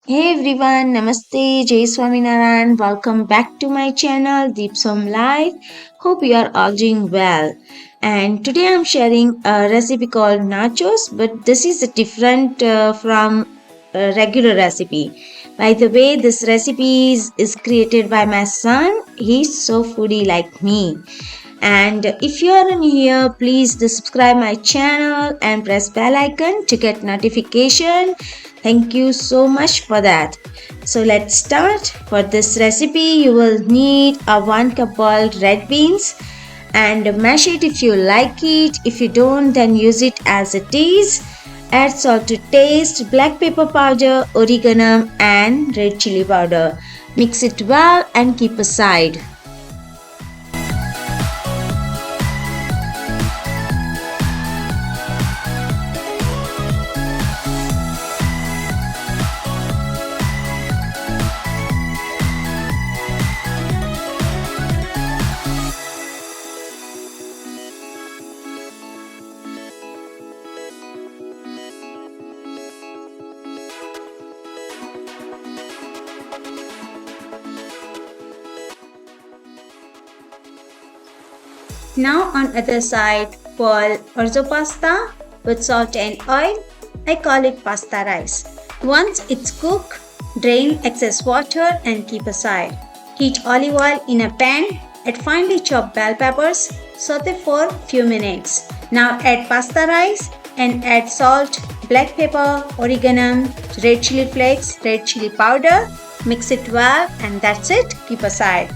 Hey everyone, Namaste, Jai Swaminarayan. Welcome back to my channel, Deep Som Life. Hope you are all doing well. And today I'm sharing a recipe called Nachos, but this is different from a regular recipe. By the way, this recipe is created by my son. He's so foodie like me. And if you are new here, please do subscribe my channel and press bell icon to get notification. Thank you so much for that. So let's start. For this recipe, you will need a 1 cup boiled red beans and mash it if you like it. If you don't, then use it as it is. Add salt to taste, black pepper powder, oregano and red chili powder. Mix it well and keep aside. Now on other side, boil orzo pasta with salt and oil. I call it pasta rice. Once it's cooked, drain excess water and keep aside. Heat olive oil in a pan. Add finely chopped bell peppers. Saute for few minutes. Now add pasta rice and add salt, black pepper, oregano, red chili flakes, red chili powder. Mix it well and that's it. Keep aside.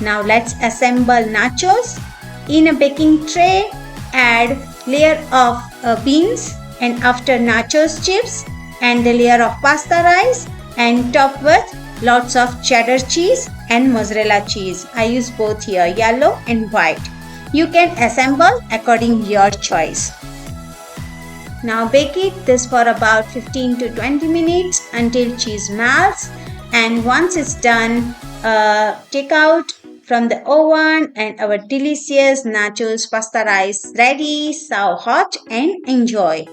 Now let's assemble nachos. In a baking tray, add layer of beans and after nachos chips and the layer of pasta rice and top with lots of cheddar cheese and mozzarella cheese. I use both here, yellow and white. You can assemble according your choice. Now bake it this for about 15 to 20 minutes until cheese melts, and once it's done, take out from the oven and our delicious nachos pasta rice ready. Serve hot and enjoy.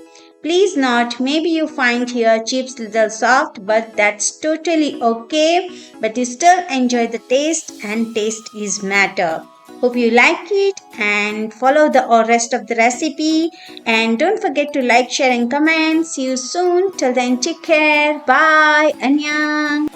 Please note, maybe you find here chips little soft, but that's totally okay. But you still enjoy the taste, and taste is matter. Hope you like it and follow the rest of the recipe. And don't forget to like, share and comment. See you soon. Till then, take care. Bye. Annyeong.